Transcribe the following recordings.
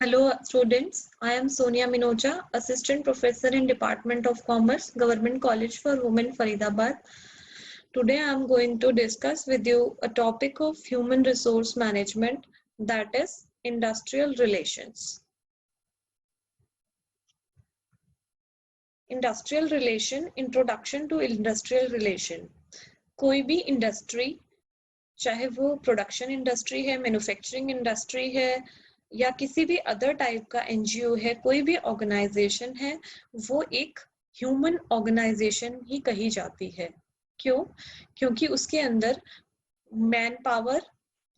Hello students, I am Sonia Minocha, Assistant Professor in Department of Commerce, Government College for Women, Faridabad. Today I am going to discuss with you a topic of human resource management, that is industrial relations. Industrial relation, introduction to industrial relation. कोई भी industry, चाहे वो production industry है, manufacturing industry है या किसी भी other type का एनजीओ है, कोई भी ऑर्गेनाइजेशन है, वो एक ह्यूमन ऑर्गेनाइजेशन ही कही जाती है। क्यों? क्योंकि उसके अंदर मैन पावर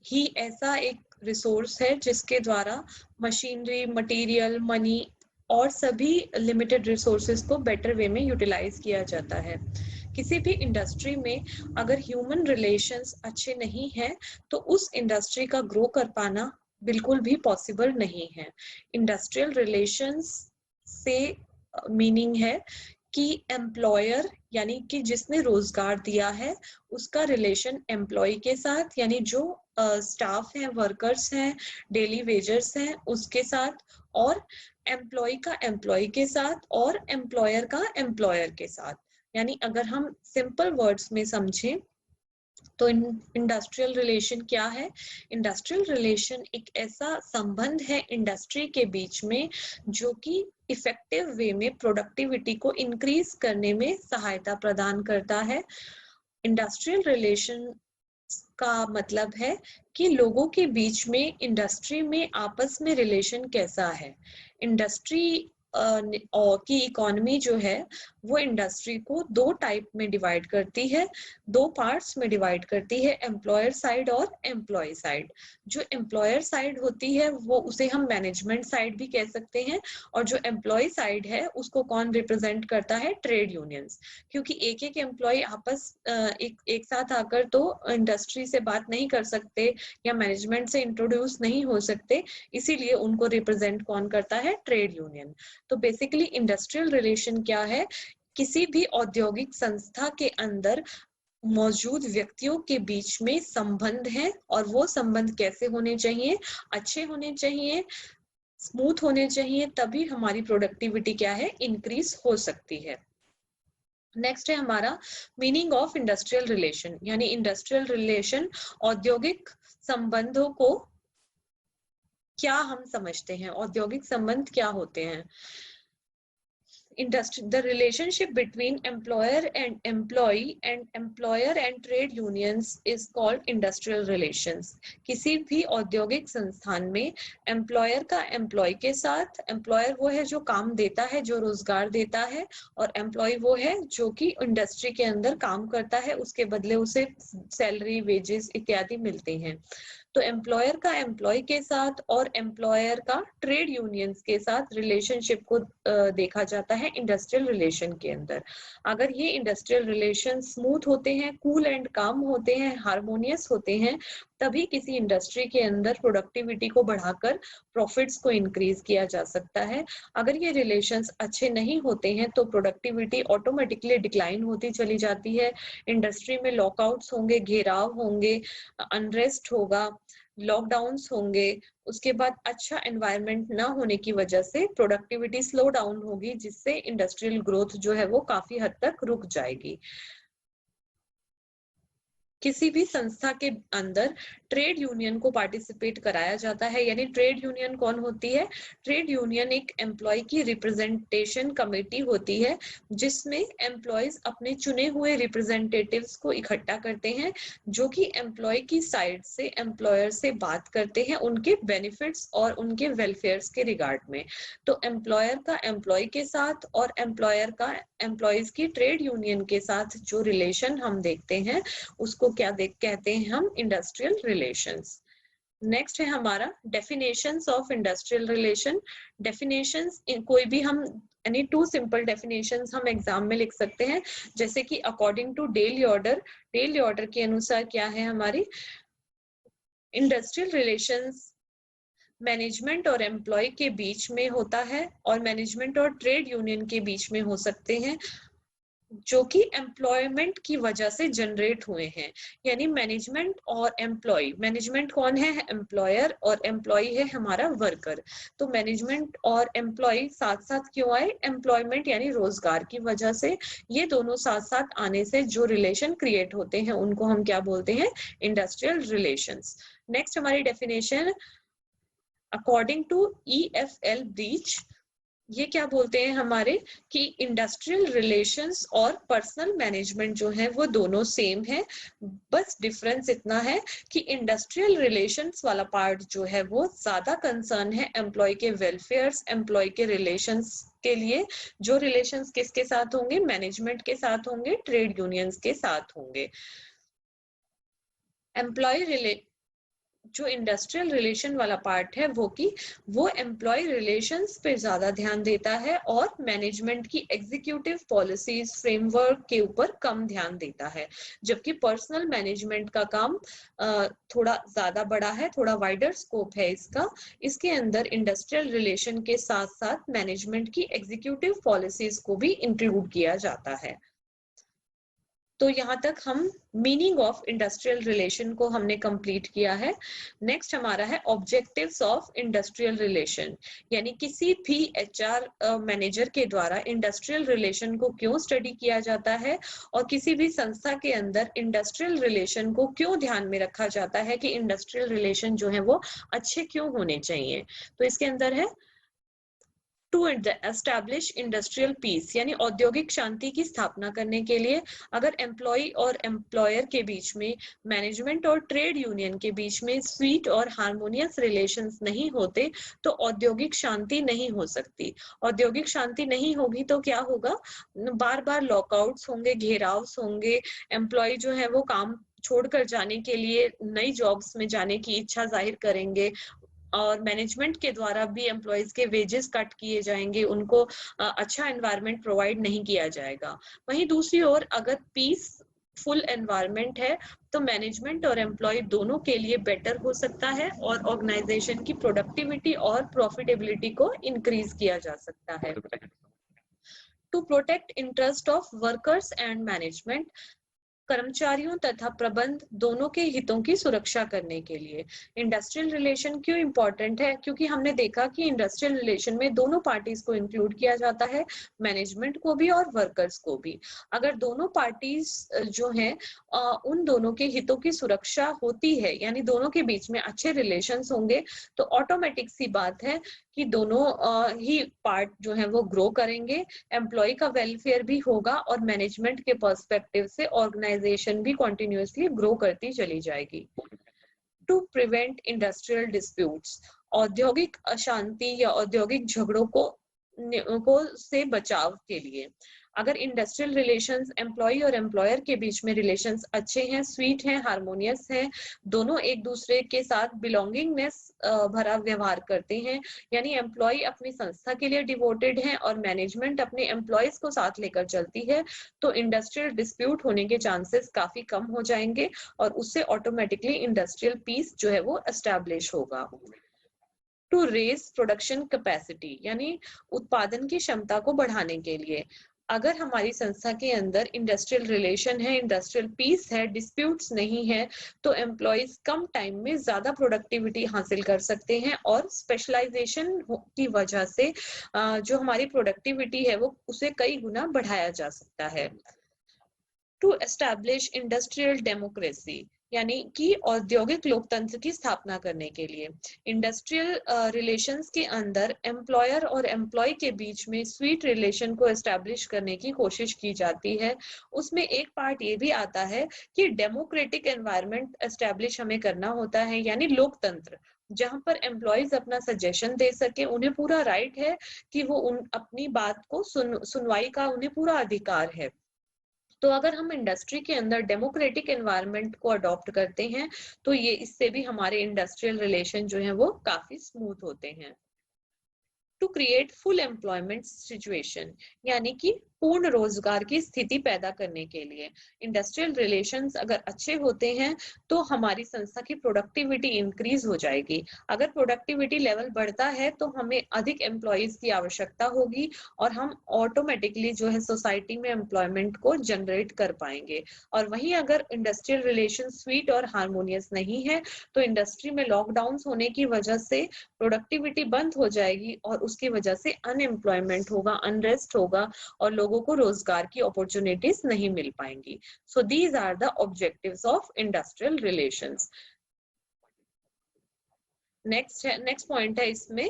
ही ऐसा एक रिसोर्स है जिसके द्वारा मशीनरी, मटेरियल, मनी और सभी लिमिटेड रिसोर्सेज को बेटर वे में यूटिलाइज किया जाता है। किसी भी इंडस्ट्री में अगर ह्यूमन रिलेशंस अच्छे नहीं हैं तो उस इंडस्ट्री का ग्रो कर पाना बिल्कुल भी पॉसिबल नहीं है। इंडस्ट्रियल रिलेशंस से मीनिंग है कि एम्प्लॉयर यानी कि जिसने रोजगार दिया है उसका रिलेशन एम्प्लॉय के साथ यानी जो स्टाफ हैं, वर्कर्स हैं, डेली वेजर्स हैं उसके साथ, और एम्प्लॉय का एम्प्लॉय के साथ और एम्प्लॉयर का एम्प्लॉयर के साथ। यानी अगर हम सिंपल वर्ड्स में समझें तो इंडस्ट्रियल रिलेशन क्या है? इंडस्ट्रियल रिलेशन एक ऐसा संबंध है इंडस्ट्री के बीच में जो कि इफेक्टिव वे में प्रोडक्टिविटी को इंक्रीज करने में सहायता प्रदान करता है। इंडस्ट्रियल रिलेशन का मतलब है कि लोगों के बीच में इंडस्ट्री में आपस में रिलेशन कैसा है। इंडस्ट्री की इकोनॉमी जो है वो इंडस्ट्री को दो टाइप में डिवाइड करती है, दो पार्ट्स में डिवाइड करती है, एम्प्लॉयर साइड और एम्प्लॉय साइड। जो एम्प्लॉयर साइड होती है वो उसे हम मैनेजमेंट साइड भी कह सकते हैं, और जो एम्प्लॉय साइड है उसको कौन रिप्रेजेंट करता है? Trade unions. क्योंकि एक एक एम्प्लॉय आपस एक साथ आकर तो इंडस्ट्री से बात नहीं कर सकते या मैनेजमेंट से इंट्रोड्यूस नहीं हो सकते, इसीलिए उनको रिप्रेजेंट कौन करता है? Trade union. तो बेसिकली इंडस्ट्रियल रिलेशन क्या है? किसी भी औद्योगिक संस्था के अंदर मौजूद व्यक्तियों के बीच में संबंध है, और वो संबंध कैसे होने चाहिए? अच्छे होने चाहिए, स्मूथ होने चाहिए, तभी हमारी प्रोडक्टिविटी क्या है? इंक्रीज हो सकती है। नेक्स्ट है हमारा मीनिंग ऑफ इंडस्ट्रियल रिलेशन, यानी इंडस्ट्रियल रिलेशन औद्योगिक संबंधों को क्या हम समझते हैं, औद्योगिक संबंध क्या होते हैं। The relationship between employer and employee and employer and trade unions is called industrial relations. किसी भी औद्योगिक संस्थान में एम्प्लॉयर का एम्प्लॉय के साथ, एम्प्लॉयर वो है जो काम देता है, जो रोजगार देता है, और एम्प्लॉय वो है जो कि इंडस्ट्री के अंदर काम करता है, उसके बदले उसे सैलरी, वेजेस इत्यादि मिलते हैं। तो एम्प्लॉयर का एम्प्लॉय के साथ और एम्प्लॉयर का ट्रेड यूनियंस के साथ रिलेशनशिप को देखा जाता है इंडस्ट्रियल रिलेशन के अंदर। अगर ये इंडस्ट्रियल रिलेशन स्मूथ होते हैं, कूल एंड काम होते हैं, हार्मोनियस होते हैं, तभी किसी इंडस्ट्री के अंदर प्रोडक्टिविटी को बढ़ाकर प्रॉफिट्स को इंक्रीज किया जा सकता है। अगर ये रिलेशंस अच्छे नहीं होते हैं तो प्रोडक्टिविटी ऑटोमेटिकली डिक्लाइन होती चली जाती है। इंडस्ट्री में लॉकआउट्स होंगे, घेराव होंगे, अनरेस्ट होगा, लॉकडाउन्स होंगे, उसके बाद अच्छा एनवायरनमेंट ना होने की वजह से प्रोडक्टिविटी स्लो डाउन होगी, जिससे इंडस्ट्रियल ग्रोथ जो है वो काफी हद तक रुक जाएगी। किसी भी संस्था के अंदर ट्रेड यूनियन को पार्टिसिपेट कराया जाता है। यानी ट्रेड यूनियन कौन होती है? ट्रेड यूनियन एक एम्प्लॉय की रिप्रेजेंटेशन कमेटी होती है जिसमें एम्प्लॉयज अपने चुने हुए रिप्रेजेंटेटिव्स को इकट्ठा करते हैं, जो कि एम्प्लॉय की साइड से एम्प्लॉयर से बात करते हैं उनके बेनिफिट्स और उनके वेलफेयर्स के रिगार्ड में। तो एम्प्लॉयर का एम्प्लॉय के साथ और एम्प्लॉयर का एम्प्लॉयज की ट्रेड यूनियन के साथ जो रिलेशन हम देखते हैं उसको क्या कहते हैं हम? Industrial relations. नेक्स्ट है हमारा definitions of industrial relation. Definitions कोई भी हम यानी टू सिंपल डेफिनेशंस हम एग्जाम में लिख सकते हैं, जैसे कि according to Dale Yoder. Dale Yoder के अनुसार क्या है हमारी इंडस्ट्रियल रिलेशंस? मैनेजमेंट और एम्प्लॉय के बीच में होता है और मैनेजमेंट और ट्रेड यूनियन के बीच में हो सकते हैं। जो कि एम्प्लॉयमेंट की वजह से जनरेट हुए हैं, यानी मैनेजमेंट और एम्प्लॉय। मैनेजमेंट कौन है? एम्प्लॉयर, और एम्प्लॉय है हमारा वर्कर। तो मैनेजमेंट और एम्प्लॉय साथ साथ क्यों आए? एम्प्लॉयमेंट यानी रोजगार की वजह से। ये दोनों साथ साथ आने से जो रिलेशन क्रिएट होते हैं उनको हम क्या बोलते हैं? Industrial relations. नेक्स्ट हमारी definition according to EFL Brech, ये क्या बोलते हैं हमारे कि इंडस्ट्रियल रिलेशंस और पर्सनल मैनेजमेंट जो है वो दोनों सेम है, बस डिफरेंस इतना है कि इंडस्ट्रियल रिलेशंस वाला पार्ट जो है वो ज्यादा कंसर्न है एम्प्लॉय के वेलफेयर्स, एम्प्लॉय के रिलेशंस के लिए। जो रिलेशंस किसके साथ होंगे? मैनेजमेंट के साथ होंगे, ट्रेड यूनियंस के साथ होंगे। एम्प्लॉय जो इंडस्ट्रियल रिलेशन वाला पार्ट है वो एम्प्लॉय रिलेशंस पे ज्यादा ध्यान देता है और मैनेजमेंट की एग्जीक्यूटिव पॉलिसीज फ्रेमवर्क के ऊपर कम ध्यान देता है, जबकि पर्सनल मैनेजमेंट का काम थोड़ा ज्यादा बड़ा है, थोड़ा वाइडर स्कोप है इसका। इसके अंदर इंडस्ट्रियल रिलेशन के साथ साथ मैनेजमेंट की एग्जीक्यूटिव पॉलिसीज को भी इंक्लूड किया जाता है। तो यहाँ तक हम मीनिंग ऑफ इंडस्ट्रियल रिलेशन को हमने कंप्लीट किया है। नेक्स्ट हमारा है ऑब्जेक्टिव्स ऑफ इंडस्ट्रियल रिलेशन, यानी किसी भी HR मैनेजर के द्वारा इंडस्ट्रियल रिलेशन को क्यों स्टडी किया जाता है और किसी भी संस्था के अंदर इंडस्ट्रियल रिलेशन को क्यों ध्यान में रखा जाता है कि इंडस्ट्रियल रिलेशन जो है वो अच्छे क्यों होने चाहिए। तो इसके अंदर है टू एस्टैब्लिश इंडस्ट्रियल पीस, यानी औद्योगिक शांति की स्थापना करने के लिए। अगर एम्प्लॉय और एम्प्लॉयर के बीच में, मैनेजमेंट और ट्रेड यूनियन के बीच में स्वीट और हार्मोनियस रिलेशंस नहीं होते तो औद्योगिक शांति नहीं हो सकती। औद्योगिक शांति नहीं होगी तो क्या होगा? बार बार लॉकआउट्स होंगे, घेराव्स होंगे, एम्प्लॉय जो है वो काम छोड़कर जाने के लिए नई जॉब्स में जाने की इच्छा जाहिर करेंगे, और मैनेजमेंट के द्वारा भी एम्प्लॉयज के वेजेस कट किए जाएंगे, उनको अच्छा एनवायरनमेंट प्रोवाइड नहीं किया जाएगा। वहीं दूसरी ओर अगर पीस फुल एनवायरनमेंट है तो मैनेजमेंट और एम्प्लॉय दोनों के लिए बेटर हो सकता है और ऑर्गेनाइजेशन की प्रोडक्टिविटी और प्रॉफिटेबिलिटी को इंक्रीज किया जा सकता है। To protect interest of workers and management, कर्मचारियों तथा प्रबंध दोनों के हितों की सुरक्षा करने के लिए। इंडस्ट्रियल रिलेशन क्यों इंपॉर्टेंट है? क्योंकि हमने देखा कि इंडस्ट्रियल रिलेशन में दोनों पार्टीज को इंक्लूड किया जाता है, मैनेजमेंट को भी और वर्कर्स को भी। अगर दोनों पार्टीज जो हैं उन दोनों के हितों की सुरक्षा होती है, यानी दोनों के बीच में अच्छे रिलेशंस होंगे, तो ऑटोमेटिक सी बात है कि दोनों ही पार्ट जो है वो ग्रो करेंगे, एम्प्लॉय का वेलफेयर भी होगा और मैनेजमेंट के पर्सपेक्टिव से ऑर्गेनाइजेशन भी कॉन्टिन्यूसली ग्रो करती चली जाएगी। टू प्रिवेंट इंडस्ट्रियल डिस्प्यूट्स, औद्योगिक अशांति या औद्योगिक झगड़ों को से बचाव के लिए। अगर इंडस्ट्रियल रिलेशंस एम्प्लॉय और एम्प्लॉयर के बीच में रिलेशंस अच्छे हैं, स्वीट हैं, हार्मोनियस हैं, दोनों एक दूसरे के साथ बिलोंगिंगनेस भरा व्यवहार करते हैं, यानी एम्प्लॉय अपनी संस्था के लिए डिवोटेड है और मैनेजमेंट अपने एम्प्लॉयज को साथ लेकर चलती है, तो इंडस्ट्रियल डिस्प्यूट होने के चांसेस काफी कम हो जाएंगे और उससे ऑटोमेटिकली इंडस्ट्रियल पीस जो है वो एस्टैब्लिश होगा। टू रेज प्रोडक्शन कैपेसिटी, यानी उत्पादन की क्षमता को बढ़ाने के लिए। अगर हमारी संस्था के अंदर इंडस्ट्रियल रिलेशन है, इंडस्ट्रियल पीस है, डिस्प्यूट्स नहीं है, तो एम्प्लॉयज कम टाइम में ज्यादा प्रोडक्टिविटी हासिल कर सकते हैं और स्पेशलाइजेशन की वजह से जो हमारी प्रोडक्टिविटी है वो उसे कई गुना बढ़ाया जा सकता है। टू एस्टैब्लिश इंडस्ट्रियल डेमोक्रेसी, यानी कि औद्योगिक लोकतंत्र की स्थापना करने के लिए। इंडस्ट्रियल रिलेशंस के अंदर एम्प्लॉयर और एम्प्लॉय के बीच में स्वीट रिलेशन को एस्टैब्लिश करने की कोशिश की जाती है। उसमें एक पार्ट ये भी आता है कि डेमोक्रेटिक एनवायरनमेंट एस्टैब्लिश हमें करना होता है, यानी लोकतंत्र, जहां पर एम्प्लॉयज अपना सजेशन दे सके, उन्हें पूरा राइट है कि वो अपनी बात को सुनवाई का उन्हें पूरा अधिकार है। तो अगर हम इंडस्ट्री के अंदर डेमोक्रेटिक एनवायरनमेंट को अडॉप्ट करते हैं तो ये इससे भी हमारे इंडस्ट्रियल रिलेशन जो है वो काफी स्मूथ होते हैं। To create full employment situation, यानी कि पूर्ण रोजगार की स्थिति पैदा करने के लिए। इंडस्ट्रियल रिलेशंस अगर अच्छे होते हैं तो हमारी संस्था की प्रोडक्टिविटी इंक्रीज हो जाएगी। अगर प्रोडक्टिविटी लेवल बढ़ता है तो हमें अधिक एम्प्लॉयज की आवश्यकता होगी और हम ऑटोमेटिकली जो है सोसाइटी में एम्प्लॉयमेंट को जनरेट कर पाएंगे। और वहीं अगर इंडस्ट्रियल रिलेशन स्वीट और हार्मोनियस नहीं है तो इंडस्ट्री में लॉकडाउन होने की वजह से प्रोडक्टिविटी बंद हो जाएगी और उसकी वजह से अनएम्प्लॉयमेंट होगा, अनरेस्ट होगा और लोगों को रोजगार की अपॉर्चुनिटीज नहीं मिल पाएंगी। So these are the objectives of industrial relations. Next point है इसमें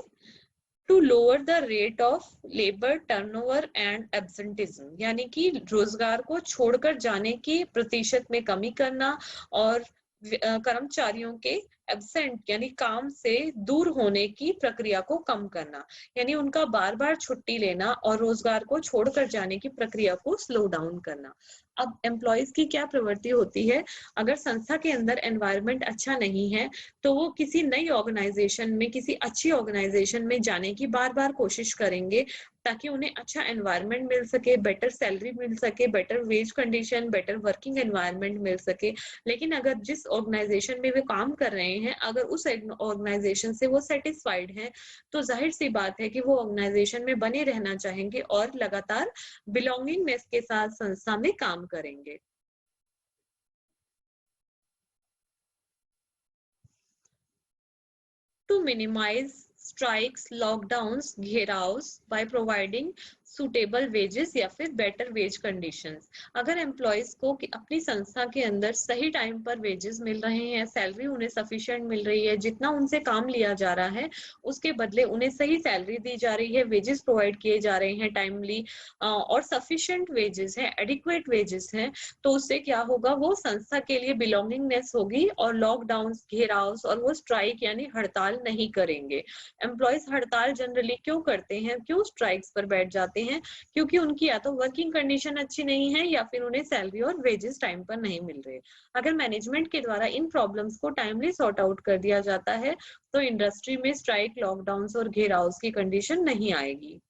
to lower the rate of labour turnover and absenteeism, यानी कि रोजगार को छोड़कर जाने की प्रतिशत में कमी करना और कर्मचारियों के एब्सेंट यानी काम से दूर होने की प्रक्रिया को कम करना, यानी उनका बार बार छुट्टी लेना और रोजगार को छोड़कर जाने की प्रक्रिया को स्लो डाउन करना। अब एम्प्लॉयज की क्या प्रवृत्ति होती है, अगर संस्था के अंदर एनवायरनमेंट अच्छा नहीं है तो वो किसी नई ऑर्गेनाइजेशन में, किसी अच्छी ऑर्गेनाइजेशन में जाने की बार बार कोशिश करेंगे ताकि उन्हें अच्छा एनवायरनमेंट मिल सके, बेटर सैलरी मिल सके, better wage condition, better working environment मिल सके। लेकिन अगर जिस ऑर्गेनाइजेशन में वे काम कर रहे हैं अगर उस ऑर्गेनाइजेशन से वो सेटिस्फाइड है तो जाहिर सी बात है कि वो ऑर्गेनाइजेशन में बने रहना चाहेंगे और लगातार बिलोंगिंगनेस के साथ संस्था में काम करेंगे। To minimize strikes, lockdowns, घेराव by providing सुटेबल वेजेस या फिर बेटर वेज कंडीशंस। अगर एम्प्लॉयज को अपनी संस्था के अंदर सही टाइम पर वेजेस मिल रहे हैं, सैलरी उन्हें सफिशिएंट मिल रही है, जितना उनसे काम लिया जा रहा है उसके बदले उन्हें सही सैलरी दी जा रही है, वेजेस प्रोवाइड किए जा रहे हैं टाइमली और सफिशिएंट वेजेस हैं, एडिक्वेट वेजेस हैं, तो उससे क्या होगा, वो संस्था के लिए बिलोंगिंगनेस होगी और लॉकडाउन, घेराव और वो स्ट्राइक यानी हड़ताल नहीं करेंगे। एम्प्लॉयज हड़ताल जनरली क्यों करते हैं, क्यों स्ट्राइक्स पर बैठ जाते हैं, क्योंकि उनकी या तो वर्किंग कंडीशन अच्छी नहीं है या फिर उन्हें सैलरी और वेजेस टाइम पर नहीं मिल रहे। अगर मैनेजमेंट के द्वारा इन प्रॉब्लम्स को टाइमली सॉर्ट आउट कर दिया जाता है तो इंडस्ट्री में स्ट्राइक, लॉकडाउन और घेराव की कंडीशन नहीं आएगी।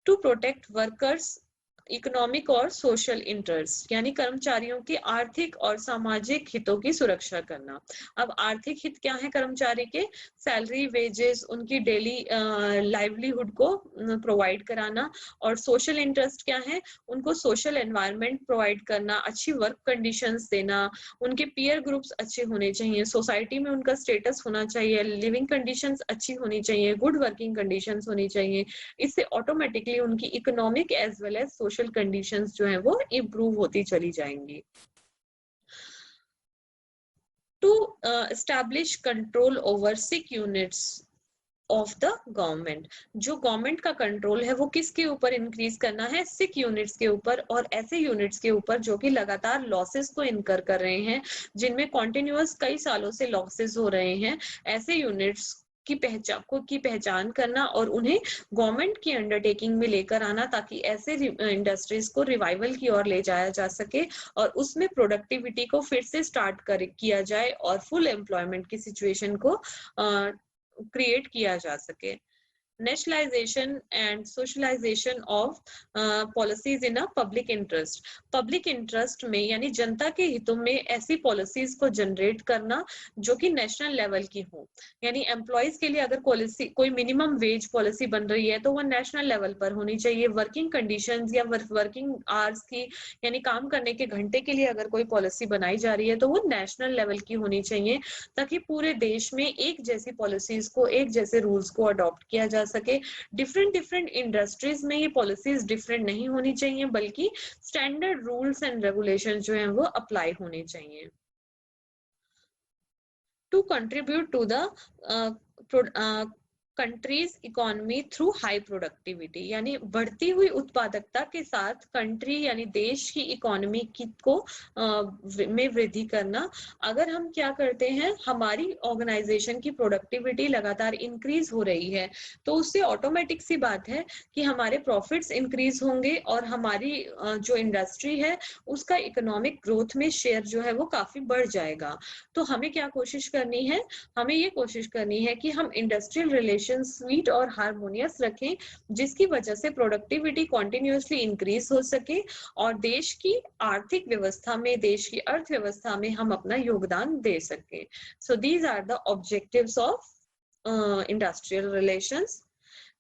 टू प्रोटेक्ट वर्कर्स इकोनॉमिक और सोशल इंटरेस्ट, यानी कर्मचारियों के आर्थिक और सामाजिक हितों की सुरक्षा करना। अब आर्थिक हित क्या है कर्मचारी के, सैलरी, वेजेस, उनकी डेली लाइवलीहुड को प्रोवाइड कराना, और सोशल इंटरेस्ट क्या है, उनको सोशल एनवायरनमेंट प्रोवाइड करना, अच्छी वर्क कंडीशंस देना, उनके पीयर ग्रुप्स अच्छे होने चाहिए, सोसाइटी में उनका स्टेटस होना चाहिए, लिविंग कंडीशंस अच्छी होनी चाहिए, गुड वर्किंग कंडीशंस होनी चाहिए। इससे ऑटोमेटिकली उनकी economic as well as social conditions जो है वो इंप्रूव होती चली जाएंगी। To establish control over sick units of the government, जो गवर्नमेंट का कंट्रोल है वो किसके ऊपर इंक्रीज करना है, सिक यूनिट्स के ऊपर और ऐसे यूनिट्स के ऊपर जो कि लगातार लॉसेस को इनकर कर रहे हैं, जिनमें कॉन्टिन्यूअस कई सालों से लॉसेस हो रहे हैं, ऐसे यूनिट्स की पहचान करना और उन्हें गवर्नमेंट की अंडरटेकिंग में लेकर आना ताकि ऐसे इंडस्ट्रीज को रिवाइवल की ओर ले जाया जा सके और उसमें प्रोडक्टिविटी को फिर से किया जाए और फुल एम्प्लॉयमेंट की सिचुएशन को क्रिएट किया जा सके। Nationalisation and socialisation of policies in a public interest, public interest में यानी जनता के हितों में ऐसी पॉलिसीज को जनरेट करना जो कि नेशनल लेवल की हो, यानी एम्प्लॉयज के लिए अगर पॉलिसी, कोई मिनिमम वेज पॉलिसी बन रही है तो वह नेशनल लेवल पर होनी चाहिए। वर्किंग कंडीशंस या वर्किंग आवर्स की यानी काम करने के घंटे के लिए अगर कोई पॉलिसी बनाई जा रही है तो वो नेशनल लेवल की होनी चाहिए ताकि पूरे देश में एक जैसी पॉलिसीज को, एक जैसे रूल्स को अडॉप्ट किया जा सके। डिफरेंट इंडस्ट्रीज में ये पॉलिसीज डिफरेंट नहीं होनी चाहिए बल्कि स्टैंडर्ड रूल्स एंड रेगुलेशन जो हैं वो अप्लाई होने चाहिए। To contribute to the country's economy through high productivity, यानी बढ़ती हुई उत्पादकता के साथ कंट्री यानी देश की इकोनॉमी को में वृद्धि करना। अगर हम क्या करते हैं, हमारी ऑर्गेनाइजेशन की प्रोडक्टिविटी लगातार इंक्रीज हो रही है तो उससे ऑटोमेटिक सी बात है कि हमारे प्रॉफिट्स इंक्रीज होंगे और हमारी जो इंडस्ट्री है उसका इकोनॉमिक ग्रोथ में शेयर जो है वो काफी बढ़ जाएगा। तो हमें क्या कोशिश करनी है, हमें ये कोशिश करनी है कि हम इंडस्ट्रियल रिलेशन रिलेशन स्वीट और हार्मोनियस रखें, जिसकी वजह से प्रोडक्टिविटी कॉन्टिन्यूसली इंक्रीज हो सके और देश की आर्थिक व्यवस्था में, देश की अर्थव्यवस्था में हम अपना योगदान दे सकें। So these are the objectives of industrial relations.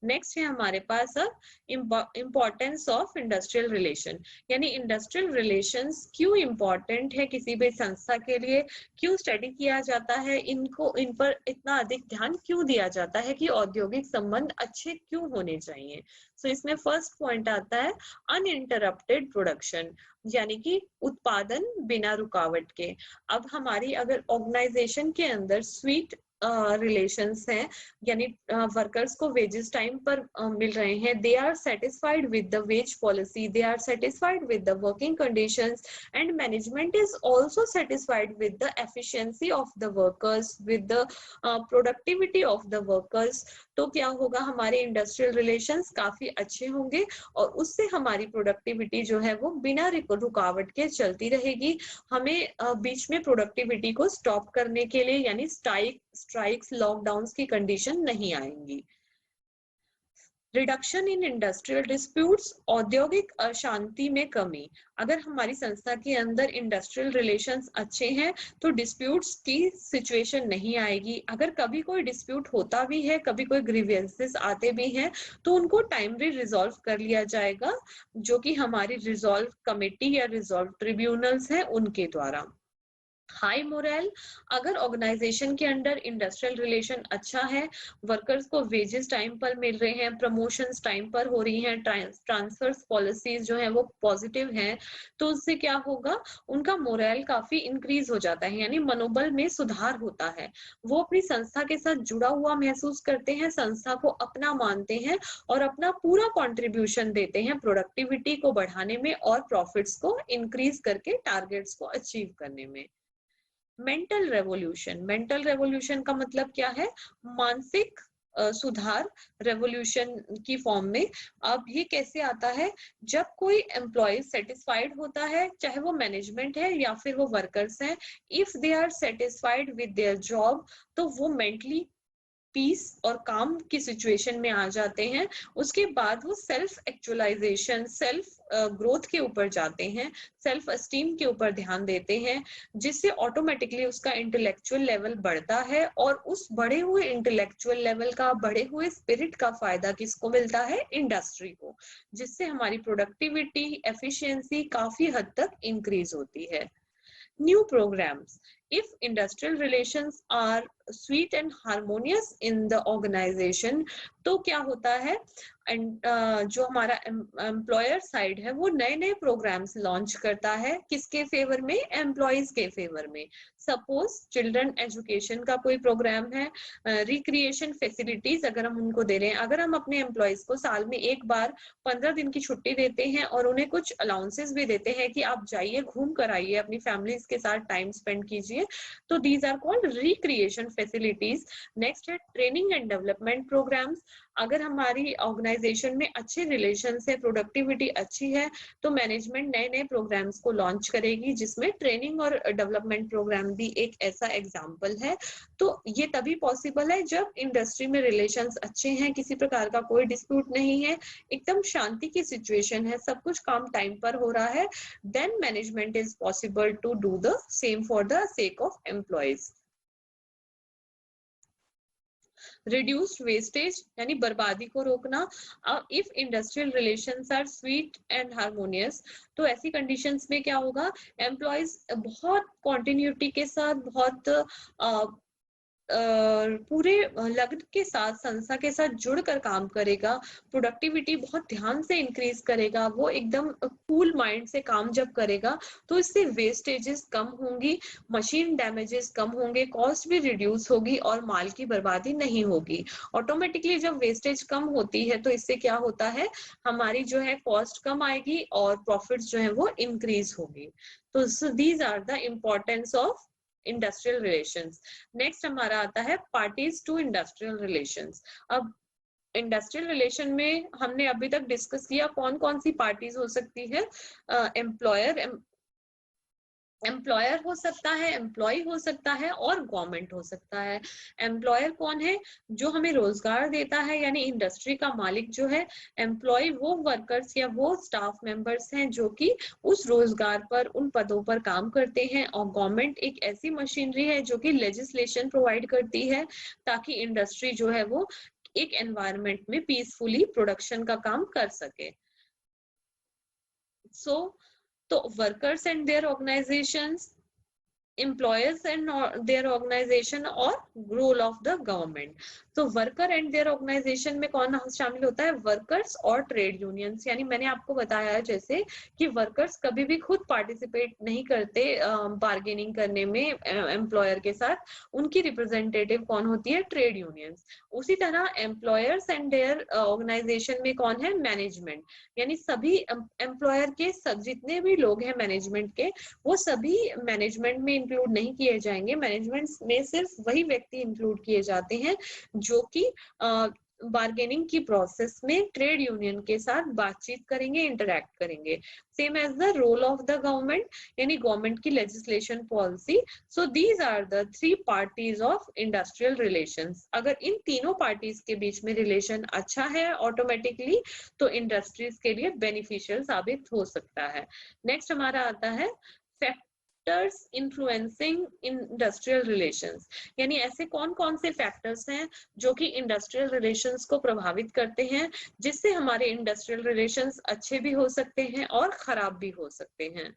Next है हमारे पास अब इम्पोर्टेंस ऑफ इंडस्ट्रियल रिलेशन, यानी इंडस्ट्रियल रिलेशंस क्यों इम्पोर्टेंट है किसी भी संस्था के लिए, क्यों स्टडी किया जाता है, इन पर इतना अधिक ध्यान क्यों दिया जाता है कि औद्योगिक संबंध अच्छे क्यों होने चाहिए। सो इसमें फर्स्ट पॉइंट आता है अनइंटरप्टेड प्रोडक्शन, यानी कि उत्पादन बिना रुकावट के। अब हमारी अगर ऑर्गेनाइजेशन के अंदर स्वीट रिलेशंस हैं, यानी वर्कर्स को वेजेस टाइम पर मिल रहे हैं, they are satisfied with the wage policy, they are satisfied with the working conditions and management is also satisfied with the efficiency of the workers, with the productivity of the workers, तो क्या होगा, हमारे industrial relations काफी अच्छे होंगे और उससे हमारी प्रोडक्टिविटी जो है वो बिना रुकावट के चलती रहेगी। हमें बीच में प्रोडक्टिविटी को स्टॉप करने के लिए यानी स्ट्राइक्स, लॉकडाउन्स की कंडीशन नहीं आएंगी। रिडक्शन इन इंडस्ट्रियल डिस्प्यूट्स, औद्योगिक अशांति में कमी। अगर हमारी संस्था के अंदर इंडस्ट्रियल रिलेशंस अच्छे हैं तो डिस्प्यूट्स की सिचुएशन नहीं आएगी। अगर कभी कोई डिस्प्यूट होता भी है, कभी कोई ग्रीवेंसेस आते भी हैं, तो उनको टाइमली रिजॉल्व कर लिया जाएगा, जो कि हमारी रिजॉल्व कमेटी या रिजॉल्व ट्रिब्यूनल्स हैं उनके द्वारा। हाई मोरल, अगर ऑर्गेनाइजेशन के अंडर इंडस्ट्रियल रिलेशन अच्छा है, वर्कर्स को वेजेस टाइम पर मिल रहे हैं, प्रमोशंस टाइम पर हो रही हैं, ट्रांसफर्स पॉलिसीज जो है वो पॉजिटिव हैं, तो उससे क्या होगा, उनका मोरल काफी इंक्रीज हो जाता है, यानी मनोबल में सुधार होता है। वो अपनी संस्था के साथ जुड़ा हुआ महसूस करते हैं, संस्था को अपना मानते हैं और अपना पूरा कॉन्ट्रीब्यूशन देते हैं प्रोडक्टिविटी को बढ़ाने में और प्रॉफिट्स को इंक्रीज करके टारगेट्स को अचीव करने में। मेंटल रेवोल्यूशन का मतलब क्या है, मानसिक सुधार रेवोल्यूशन की फॉर्म में। अब ये कैसे आता है, जब कोई एम्प्लॉय सेटिस्फाइड होता है, चाहे वो मैनेजमेंट है या फिर वो वर्कर्स हैं, if they are satisfied with their job, तो वो मेंटली पीस और काम की सिचुएशन में आ जाते हैं। उसके बाद वो सेल्फ एक्चुअलाइजेशन, सेल्फ ग्रोथ के ऊपर जाते हैं, सेल्फ एस्टीम के ऊपर ध्यान देते हैं, जिससे ऑटोमेटिकली उसका इंटेलेक्चुअल लेवल बढ़ता है और उस बढ़े हुए इंटेलेक्चुअल लेवल का, बढ़े हुए स्पिरिट का फायदा किसको मिलता है, इंडस्ट्री को, जिससे हमारी प्रोडक्टिविटी, एफिशिएंसी काफी हद तक इंक्रीज होती है। New programmes, if industrial relations are sweet and harmonious in the organization, तो क्या होता है, जो हमारा एम्प्लॉयर साइड है वो नए नए प्रोग्राम्स लॉन्च करता है, किसके फेवर में, एम्प्लॉयज के फेवर में। सपोज चिल्ड्रन एजुकेशन का कोई प्रोग्राम है, रिक्रिएशन फैसिलिटीज अगर हम उनको दे रहे हैं, अगर हम अपने एम्प्लॉयज को साल में एक बार 15 दिन की छुट्टी देते हैं और उन्हें कुछ अलाउंसेस भी देते हैं कि आप जाइए, घूम कर आइए, अपनी फैमिलीज के साथ टाइम स्पेंड कीजिए, तो these are called recreation facilities. Next है ट्रेनिंग एंड डेवलपमेंट प्रोग्राम्स। अगर हमारी ऑर्गेनाइजेशन में अच्छे रिलेशंस है, प्रोडक्टिविटी अच्छी है, तो मैनेजमेंट नए नए प्रोग्राम्स को लॉन्च करेगी, जिसमें ट्रेनिंग और डेवलपमेंट प्रोग्राम भी एक ऐसा एग्जाम्पल है। तो ये तभी पॉसिबल है जब इंडस्ट्री में रिलेशंस अच्छे हैं, किसी प्रकार का कोई डिस्प्यूट नहीं है, एकदम शांति की सिचुएशन है, सब कुछ काम टाइम पर हो रहा है, then management is possible to do the same for the sake of employees. Reduced wastage यानी बर्बादी को रोकना। If industrial relations are sweet and harmonious, तो ऐसी कंडीशंस में क्या होगा, एम्प्लॉयज बहुत कॉन्टिन्यूटी के साथ, बहुत पूरे लगन के साथ, संस्था के साथ जुड़कर काम करेगा, प्रोडक्टिविटी बहुत ध्यान से इंक्रीज करेगा, वो एकदम कूल माइंड से काम जब करेगा, तो इससे वेस्टेजेस कम होंगी, मशीन डैमेजेस कम होंगे, कॉस्ट भी रिड्यूस होगी और माल की बर्बादी नहीं होगी। ऑटोमेटिकली जब वेस्टेज कम होती है तो इससे क्या होता है, हमारी जो है कॉस्ट कम आएगी और प्रॉफिट्स जो है वो इंक्रीज होगी। तो these are the importance of industrial relations. Next हमारा आता है पार्टीज टू इंडस्ट्रियल रिलेशंस। अब इंडस्ट्रियल रिलेशन में हमने अभी तक डिस्कस किया कौन कौन सी पार्टीज हो सकती है, एम्प्लॉयर, एम्प्लॉयर हो सकता है, एम्प्लॉय हो सकता है और गवर्नमेंट हो सकता है। एम्प्लॉयर कौन है? जो हमें रोजगार देता है, यानी इंडस्ट्री का मालिक जो है। एम्प्लॉय वो वर्कर्स या वो स्टाफ मेंबर्स हैं जो कि उस रोजगार पर, उन पदों पर काम करते हैं। और गवर्नमेंट एक ऐसी मशीनरी है जो कि लेजिस्लेशन प्रोवाइड करती है ताकि इंडस्ट्री जो है वो एक एनवायरनमेंट में पीसफुली प्रोडक्शन का काम कर सके। तो workers and their organisations, employers and their organization और रोल ऑफ द गवर्नमेंट। तो वर्कर एंड देयर ऑर्गेनाइजेशन में कौन शामिल होता है? वर्कर्स और ट्रेड यूनियंस। यानी मैंने आपको बताया जैसे कि वर्कर्स कभी भी खुद पार्टिसिपेट नहीं करते बार्गेनिंग करने में एम्प्लॉयर के साथ, उनकी रिप्रेजेंटेटिव कौन होती है? Trade unions. उसी तरह एम्प्लॉयर्स एंड देयर ऑर्गेनाइजेशन में कौन है? मैनेजमेंट। यानी सभी एम्प्लॉयर के जितने भी लोग हैं मैनेजमेंट के, वो सभी मैनेजमेंट में इंक्लूड नहीं किए जाएंगे। मैनेजमेंट में सिर्फ वही व्यक्ति इंक्लूड किए जाते हैं जो कि बार्गेनिंग की प्रोसेस में ट्रेड यूनियन के साथ बातचीत करेंगे, इंटरैक्ट करेंगे। Same as the role of the government, यानी गवर्नमेंट की legislation policy. So these are the 3 parties of industrial relations. अगर इन तीनों पार्टीज के बीच में रिलेशन अच्छा है ऑटोमेटिकली, तो इंडस्ट्रीज के लिए बेनिफिशियल साबित हो सकता है। नेक्स्ट हमारा आता है फैक्टर्स इन्फ्लुएंसिंग इंडस्ट्रियल रिलेशंस। यानी ऐसे कौन कौन से फैक्टर्स हैं जो कि इंडस्ट्रियल रिलेशंस को प्रभावित करते हैं, जिससे हमारे इंडस्ट्रियल रिलेशंस अच्छे भी हो सकते हैं और खराब भी हो सकते हैं।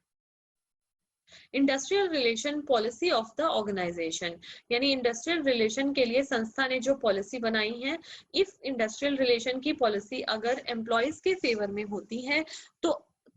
Industrial relation policy of the organisation, यानी इंडस्ट्रियल रिलेशन के लिए संस्था ने जो पॉलिसी बनाई है, इफ इंडस्ट्रियल रिलेशन की पॉलिसी अगर एम्प्लॉयज के फेवर में होती है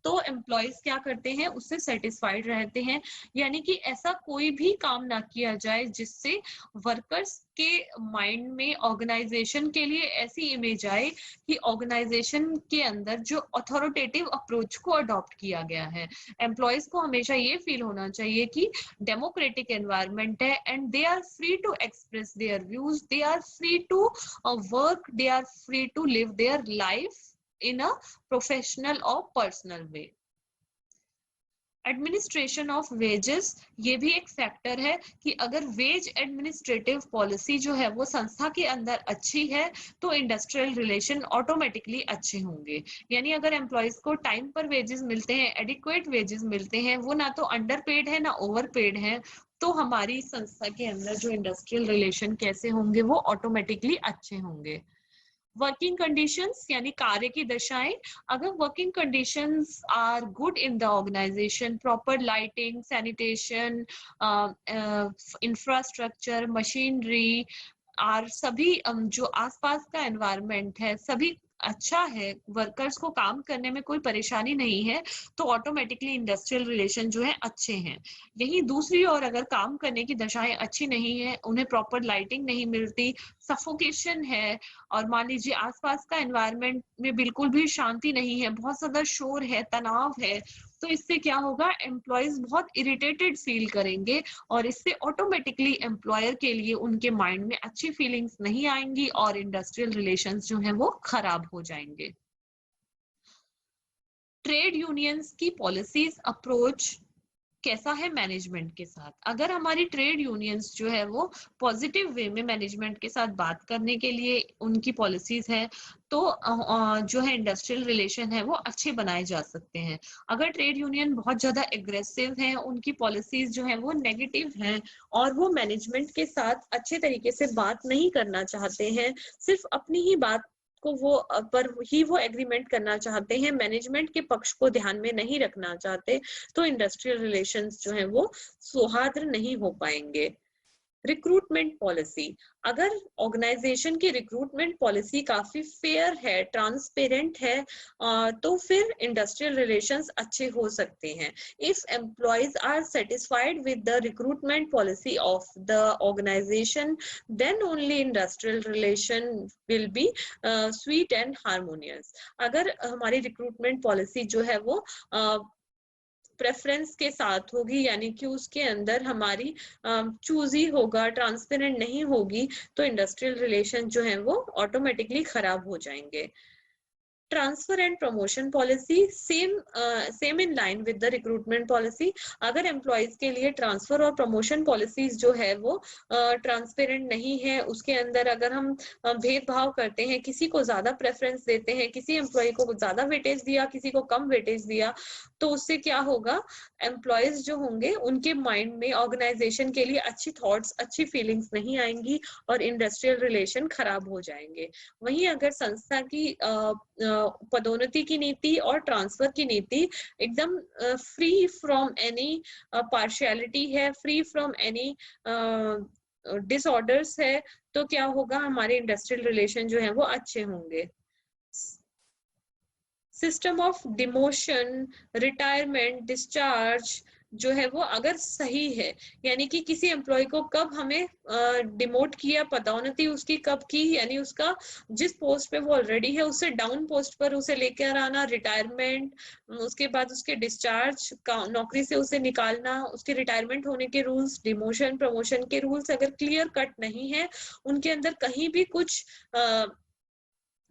तो एम्प्लॉयज क्या करते हैं? उससे सेटिस्फाइड रहते हैं। यानी कि ऐसा कोई भी काम ना किया जाए जिससे वर्कर्स के माइंड में ऑर्गेनाइजेशन के लिए ऐसी इमेज आए कि ऑर्गेनाइजेशन के अंदर जो अथॉरिटेटिव अप्रोच को अडॉप्ट किया गया है। एम्प्लॉयज को हमेशा ये फील होना चाहिए कि डेमोक्रेटिक एनवायरनमेंट है and they are free to express their views, they are free to work, they are free to live their life in a professional or personal way। Administration of wages, ये भी एक factor है कि अगर veg administrative policy जो है वो संस्था के अंदर अच्छी है तो इंडस्ट्रियल रिलेशन ऑटोमेटिकली अच्छे होंगे। यानी अगर एम्प्लॉयज को टाइम पर वेजेस मिलते हैं, एडिक्वेट वेजेस मिलते हैं, वो ना तो अंडर पेड है ना ओवर पेड है, तो हमारी संस्था के अंदर जो इंडस्ट्रियल रिलेशन कैसे होंगे? वो ऑटोमेटिकली अच्छे होंगे। वर्किंग कंडीशंस यानी कार्य की दशाएं, अगर working conditions are good in the organisation, proper lighting, sanitation, infrastructure, machinery और सभी जो आसपास का एनवायरनमेंट है सभी अच्छा है, वर्कर्स को काम करने में कोई परेशानी नहीं है, तो ऑटोमेटिकली इंडस्ट्रियल रिलेशन जो है अच्छे हैं। यही दूसरी ओर अगर काम करने की दशाएं अच्छी नहीं है, उन्हें प्रॉपर लाइटिंग नहीं मिलती, सफोकेशन है, और मान लीजिए आसपास का एनवायरनमेंट में बिल्कुल भी शांति नहीं है, बहुत ज्यादा शोर है, तनाव है, तो इससे क्या होगा? एम्प्लॉयज बहुत इरिटेटेड फील करेंगे और इससे ऑटोमेटिकली एम्प्लॉयर के लिए उनके माइंड में अच्छी फीलिंग्स नहीं आएंगी और इंडस्ट्रियल रिलेशंस जो है वो खराब हो जाएंगे। ट्रेड यूनियंस की पॉलिसीज अप्रोच कैसा है मैनेजमेंट के साथ? अगर हमारी ट्रेड यूनियंस जो है वो पॉजिटिव वे में मैनेजमेंट के साथ बात करने के लिए उनकी पॉलिसीज है, तो जो है इंडस्ट्रियल रिलेशन है वो अच्छे बनाए जा सकते हैं। अगर ट्रेड यूनियन बहुत ज्यादा एग्रेसिव है, उनकी पॉलिसीज जो है वो नेगेटिव हैं और वो मैनेजमेंट के साथ अच्छे तरीके से बात नहीं करना चाहते हैं, सिर्फ अपनी ही बात को वो एग्रीमेंट करना चाहते हैं, मैनेजमेंट के पक्ष को ध्यान में नहीं रखना चाहते, तो इंडस्ट्रियल रिलेशंस जो है वो सौहार्द नहीं हो पाएंगे। रिक्रूटमेंट पॉलिसी, अगर ऑर्गेनाइजेशन की रिक्रूटमेंट पॉलिसी काफी फेयर है, ट्रांसपेरेंट है, तो फिर इंडस्ट्रियल रिलेशंस अच्छे हो सकते हैं। If employees are satisfied with the recruitment policy of the organisation, then only industrial relation will be sweet and harmonious. अगर हमारी रिक्रूटमेंट पॉलिसी जो है वो प्रेफरेंस के साथ होगी, यानी कि उसके अंदर हमारी चूजी होगा, ट्रांसपेरेंट नहीं होगी, तो इंडस्ट्रियल रिलेशन जो है वो ऑटोमेटिकली खराब हो जाएंगे। Transfer and promotion policy same in line with the recruitment policy. अगर एम्प्लॉयज के लिए ट्रांसफर और प्रमोशन पॉलिसीज जो है वो ट्रांसपेरेंट नहीं है, उसके अंदर अगर हम भेदभाव करते हैं, किसी को ज्यादा प्रेफरेंस देते हैं, किसी एम्प्लॉय को ज्यादा वेटेज दिया, किसी को कम वेटेज दिया, तो उससे क्या होगा, एम्प्लॉयज जो होंगे उनके माइंड में ऑर्गेनाइजेशन के लिए अच्छी थॉट्स, अच्छी फीलिंग्स नहीं आएंगी और इंडस्ट्रियल रिलेशन खराब हो जाएंगे। वहीं अगर संस्था की पदोन्नति की नीति और ट्रांसफर की नीति एकदम फ्री फ्रॉम एनी पार्शियलिटी है, फ्री फ्रॉम एनी डिसऑर्डर्स है, तो क्या होगा, हमारे इंडस्ट्रियल रिलेशन जो है वो अच्छे होंगे। System of demotion, retirement, discharge जो है वो अगर सही है, यानी कि किसी एम्प्लॉय को कब हमें डिमोट किया, पदोन्नति उसकी कब की, यानी उसका जिस पोस्ट पे वो ऑलरेडी है उससे डाउन पोस्ट पर उसे लेकर आना, रिटायरमेंट, उसके बाद उसके डिस्चार्ज, नौकरी से उसे निकालना, उसके रिटायरमेंट होने के रूल्स, डिमोशन प्रमोशन के रूल्स अगर क्लियर कट नहीं है, उनके अंदर कहीं भी कुछ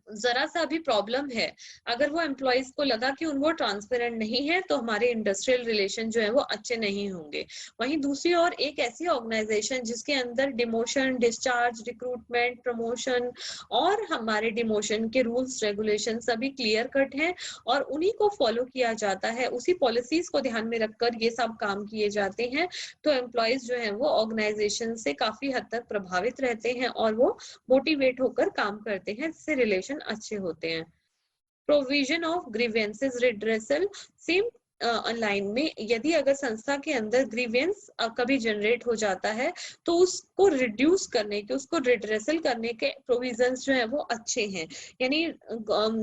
जरा सा भी प्रॉब्लम है, अगर वो एम्प्लॉयज को लगा कि वो ट्रांसपेरेंट नहीं है, तो हमारे इंडस्ट्रियल रिलेशन जो है वो अच्छे नहीं होंगे। वहीं दूसरी ओर एक ऐसी ऑर्गेनाइजेशन जिसके अंदर डिमोशन, डिस्चार्ज, रिक्रूटमेंट, प्रमोशन और हमारे डिमोशन के रूल्स रेगुलेशन सभी क्लियर कट हैं और उन्हीं को फॉलो किया जाता है, उसी पॉलिसीज को ध्यान में रखकर ये सब काम किए जाते हैं, तो एम्प्लॉयज जो है वो ऑर्गेनाइजेशन से काफी हद तक प्रभावित रहते हैं और वो मोटिवेट होकर काम करते हैं, जिससे रिलेशन अच्छे होते हैं। Provision of grievances redressal, same line में यदि अगर संस्था के अंदर ग्रीवेंस कभी जनरेट हो जाता है तो उसको रिड्यूस करने के, उसको रिड्रेसल करने के प्रोविजंस जो है वो अच्छे हैं, यानी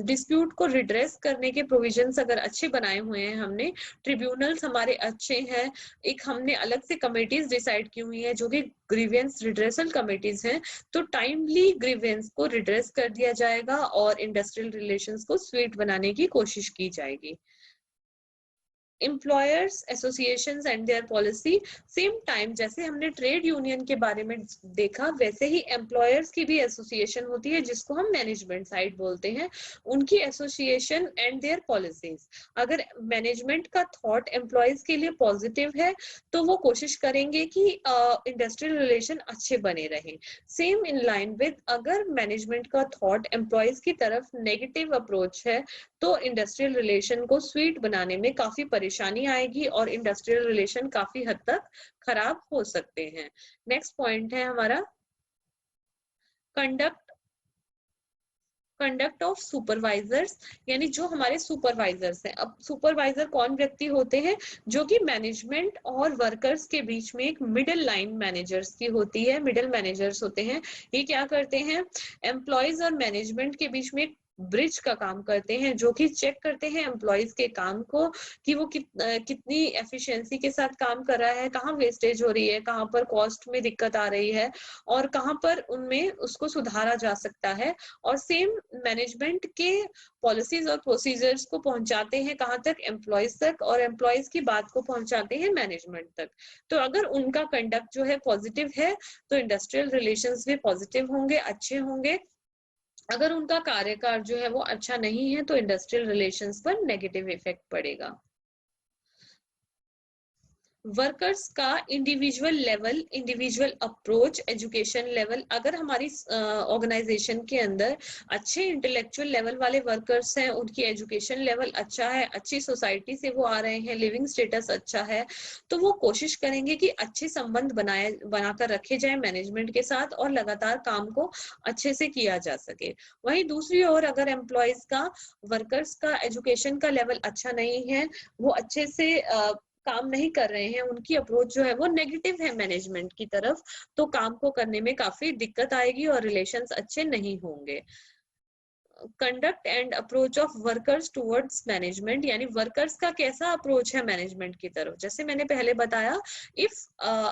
डिस्प्यूट को रिड्रेस करने के प्रोविजंस अगर अच्छे बनाए हुए हैं हमने, ट्रिब्यूनल्स हमारे अच्छे हैं, एक हमने अलग से कमेटीज डिसाइड की हुई है जो कि ग्रीवेंस रिड्रेसल कमेटीज हैं, तो टाइमली ग्रीवेंस को रिड्रेस कर दिया जाएगा और इंडस्ट्रियल रिलेशंस को स्वीट बनाने की कोशिश की जाएगी। Employers associations and their policy, same time जैसे हमने ट्रेड यूनियन के बारे में देखा, वैसे ही एम्प्लॉयर्स की भी एसोसिएशन होती है जिसको हम मैनेजमेंट साइड बोलते हैं, उनकी एसोसिएशन एंड देयर पॉलिसीज। अगर मैनेजमेंट का थॉट एम्प्लॉयज के लिए पॉजिटिव है तो वो कोशिश करेंगे कि इंडस्ट्रियल रिलेशन अच्छे बने रहें। सेम इन लाइन विद अगर मैनेजमेंट का थॉट एम्प्लॉयज की तरफ नेगेटिव अप्रोच है तो इंडस्ट्रियल रिलेशन को स्वीट बनाने में काफी परेशानी आएगी और इंडस्ट्रियल रिलेशन काफी हद तक खराब हो सकते हैं। नेक्स्ट पॉइंट है हमारा कंडक्ट ऑफ सुपरवाइजर्स, यानी जो हमारे सुपरवाइजर्स हैं। अब सुपरवाइजर कौन व्यक्ति होते हैं, जो कि मैनेजमेंट और वर्कर्स के बीच में एक मिडिल लाइन मैनेजर्स की होती है, मिडिल मैनेजर्स होते हैं। ये क्या करते हैं, एम्प्लॉयज और मैनेजमेंट के बीच में ब्रिज का काम करते हैं, जो कि चेक करते हैं एम्प्लॉयज के काम को कि वो कितनी एफिशिएंसी के साथ काम कर रहा है, कहाँ वेस्टेज हो रही है, कहाँ पर कॉस्ट में दिक्कत आ रही है और कहाँ पर उनमें उसको सुधारा जा सकता है। और सेम मैनेजमेंट के पॉलिसीज और प्रोसीजर्स को पहुंचाते हैं कहाँ तक, एम्प्लॉयज तक, और एम्प्लॉयज की बात को पहुंचाते हैं मैनेजमेंट तक। तो अगर उनका कंडक्ट जो है पॉजिटिव है तो इंडस्ट्रियल रिलेशंस भी पॉजिटिव होंगे, अच्छे होंगे। अगर उनका कार्यकाल जो है वो अच्छा नहीं है तो इंडस्ट्रियल रिलेशंस पर नेगेटिव इफेक्ट पड़ेगा। वर्कर्स का individual level, individual approach, education level, अगर हमारी ऑर्गेनाइजेशन के अंदर अच्छे इंटेलेक्चुअल लेवल वाले वर्कर्स हैं, उनकी एजुकेशन लेवल अच्छा है, अच्छी सोसाइटी से वो आ रहे हैं, लिविंग स्टेटस अच्छा है, तो वो कोशिश करेंगे कि अच्छे संबंध बनाकर रखे जाए मैनेजमेंट के साथ और लगातार काम को अच्छे से किया जा सके। वहीं दूसरी ओर अगर एम्प्लॉयज का, वर्कर्स का एजुकेशन का लेवल अच्छा नहीं है, वो अच्छे से काम नहीं कर रहे हैं, उनकी अप्रोच जो है वो नेगेटिव है मैनेजमेंट की तरफ, तो काम को करने में काफी दिक्कत आएगी और रिलेशंस अच्छे नहीं होंगे। Conduct and approach of workers towards management, यानी वर्कर्स का कैसा अप्रोच है मैनेजमेंट की तरफ। जैसे मैंने पहले बताया, इफ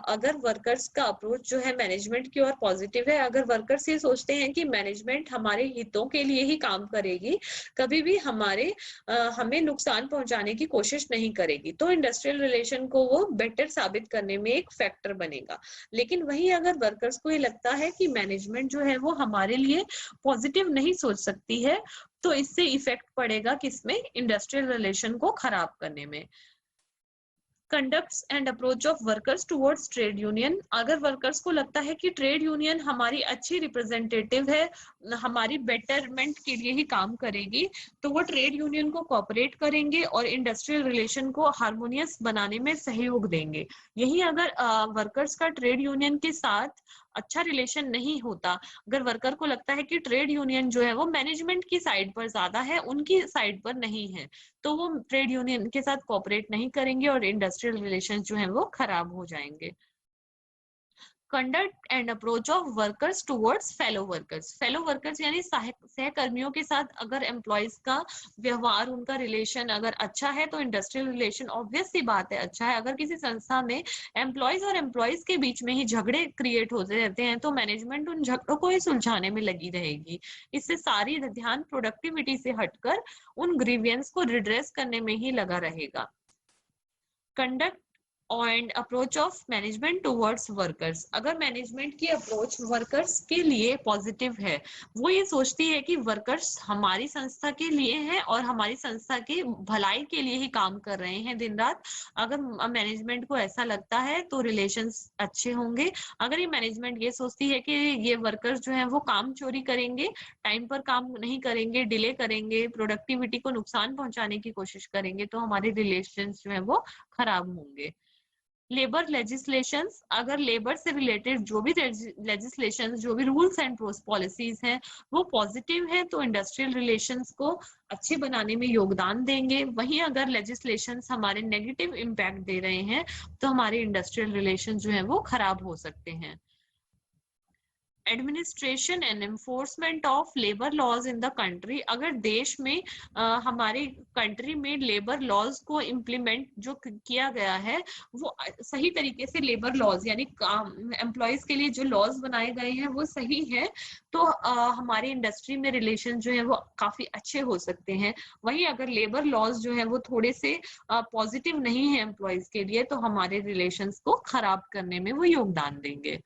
अगर वर्कर्स का अप्रोच जो है मैनेजमेंट की ओर पॉजिटिव है, अगर वर्कर्स ये सोचते हैं कि मैनेजमेंट हमारे हितों के लिए ही काम करेगी, कभी भी हमें नुकसान पहुंचाने की कोशिश नहीं करेगी, तो इंडस्ट्रियल रिलेशन को वो बेटर साबित करने में एक फैक्टर बनेगा। लेकिन वही अगर वर्कर्स को ये लगता है कि मैनेजमेंट जो है वो हमारे लिए पॉजिटिव नहीं सोच सकती सकती है, तो इससे इफेक्ट पड़ेगा किसमें, इंडस्ट्रियल रिलेशन को खराब करने में। Conducts and approach of workers towards trade union, अगर वर्कर्स को लगता है कि ट्रेड यूनियन हमारी अच्छी रिप्रेजेंटेटिव है, हमारी बेटरमेंट के लिए ही काम करेगी, तो वो ट्रेड यूनियन को कोऑपरेट करेंगे और इंडस्ट्रियल रिलेशन को हार्मोनियस बनाने में सहयोग देंगे। यही अगर वर्कर्स का ट्रेड यूनियन के साथ अच्छा रिलेशन नहीं होता, अगर वर्कर को लगता है कि ट्रेड यूनियन जो है वो मैनेजमेंट की साइड पर ज्यादा है, उनकी साइड पर नहीं है, तो वो ट्रेड यूनियन के साथ कोऑपरेट नहीं करेंगे और इंडस्ट्रियल रिलेशंस जो है वो खराब हो जाएंगे। Conduct and approach of workers towards fellow workers यानी सहकर्मियों के साथ अगर एम्प्लॉयज का व्यवहार, उनका रिलेशन अगर अच्छा है, तो इंडस्ट्रियल रिलेशन ऑब्वियस सी बात है अच्छा है। अगर किसी संस्था में एम्प्लॉयज और एम्प्लॉयज के बीच में ही झगड़े क्रिएट होते रहते हैं, तो मैनेजमेंट उन झगड़ों को ही सुलझाने में लगी रहेगी। इससे सारी ध्यान प्रोडक्टिविटी से हटकर उन ग्रीवियंस को रिड्रेस करने में ही लगा रहेगा। Conduct and approach of management towards workers, अगर मैनेजमेंट की अप्रोच वर्कर्स के लिए पॉजिटिव है, वो ये सोचती है कि वर्कर्स हमारी संस्था के लिए हैं और हमारी संस्था की भलाई के लिए ही काम कर रहे हैं दिन रात, अगर मैनेजमेंट को ऐसा लगता है तो रिलेशंस अच्छे होंगे। अगर ये मैनेजमेंट ये सोचती है कि ये वर्कर्स जो है वो काम चोरी करेंगे, टाइम पर काम नहीं करेंगे, डिले करेंगे, प्रोडक्टिविटी को नुकसान पहुंचाने की कोशिश करेंगे, तो हमारे रिलेशंस जो है वो खराब होंगे। लेबर लेजिस्लेशंस, अगर लेबर से रिलेटेड जो भी लेजिस्लेशंस, जो भी रूल्स एंड पॉलिसीज हैं वो पॉजिटिव है, तो इंडस्ट्रियल रिलेशंस को अच्छे बनाने में योगदान देंगे। वहीं अगर लेजिस्लेशंस हमारे नेगेटिव इम्पैक्ट दे रहे हैं, तो हमारे इंडस्ट्रियल रिलेशन जो है वो खराब हो सकते हैं। Administration and enforcement of labour laws in the country, अगर देश में हमारे कंट्री में लेबर लॉज को इम्प्लीमेंट जो किया गया है वो सही तरीके से, लेबर लॉज यानी एम्प्लॉयज के लिए जो लॉज बनाए गए हैं वो सही है, तो हमारी इंडस्ट्री में रिलेशन जो है वो काफी अच्छे हो सकते हैं। वहीं अगर लेबर लॉज जो है वो थोड़े से पॉजिटिव नहीं है एम्प्लॉयज के लिए, तो हमारे रिलेशंस को खराब करने में वो योगदान देंगे।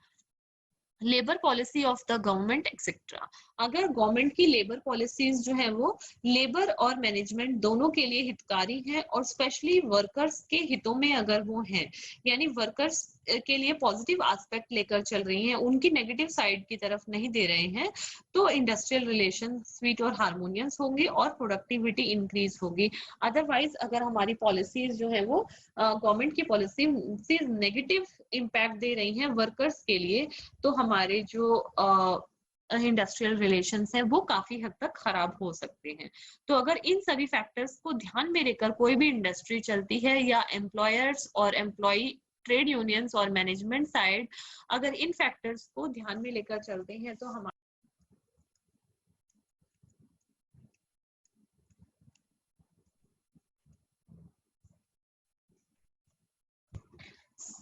Labour policy of the government etcetera, अगर गवर्नमेंट की लेबर पॉलिसीज जो है वो लेबर और मैनेजमेंट दोनों के लिए हितकारी है और स्पेशली वर्कर्स के हितों में अगर वो हैं, यानी वर्कर्स के लिए पॉजिटिव एस्पेक्ट लेकर चल रही हैं, उनकी नेगेटिव साइड की तरफ नहीं दे रहे हैं, तो इंडस्ट्रियल रिलेशन स्वीट और हार्मोनियस होंगे और प्रोडक्टिविटी इंक्रीज होगी। अदरवाइज अगर हमारी पॉलिसीज जो है वो गवर्नमेंट की पॉलिसी से नेगेटिव इम्पैक्ट दे रही हैं वर्कर्स के लिए, तो हमारे जो इंडस्ट्रियल रिलेशंस हैं वो काफी हद तक खराब हो सकते हैं। तो अगर इन सभी फैक्टर्स को ध्यान में लेकर कोई भी इंडस्ट्री चलती है, या एम्प्लॉयर्स और एम्प्लॉय, ट्रेड यूनियंस और मैनेजमेंट साइड अगर इन फैक्टर्स को ध्यान में लेकर चलते हैं, तो हमारे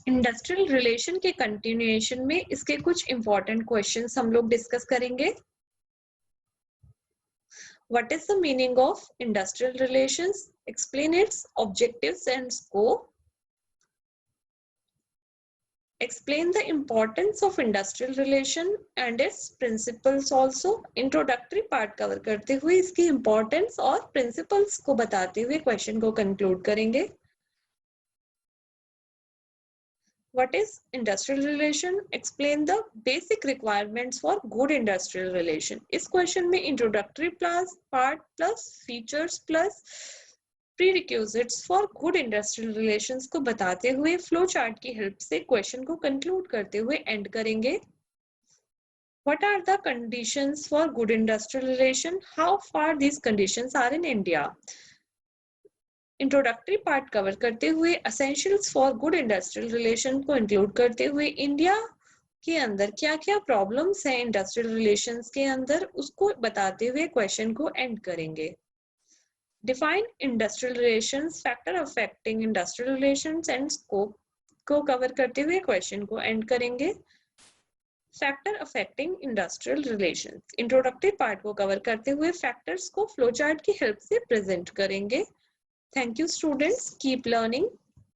इंडस्ट्रियल रिलेशन के कंटिन्यूएशन में इसके कुछ इंपॉर्टेंट क्वेश्चंस हम लोग डिस्कस करेंगे। What is the meaning of industrial relations? Explain its objectives and scope. Explain the importance of industrial relation and its principles also. Introductory part cover करते हुए इसकी importance और principles को बताते हुए question को conclude करेंगे। What is industrial relation? Explain the basic requirements for good industrial relation. इस question में introductory part plus features plus prerequisites for good industrial relations को बताते हुए flow chart की help से question को conclude करते हुए end करेंगे। What are the conditions for good industrial relation? How far these conditions are in India? Introductory part cover करते हुए essentials for good industrial relation को इंक्लूड करते हुए इंडिया के अंदर क्या क्या प्रॉब्लम्स हैं इंडस्ट्रियल रिलेशंस के अंदर, उसको बताते हुए क्वेश्चन को एंड करेंगे। Define industrial relations, factor affecting industrial relations and scope को कवर करते हुए क्वेश्चन को एंड करेंगे। Factor affecting industrial relations, introductory part को कवर करते हुए फैक्टर्स को फ्लो चार्ट की हेल्प से प्रेजेंट करेंगे। Thank you students, keep learning.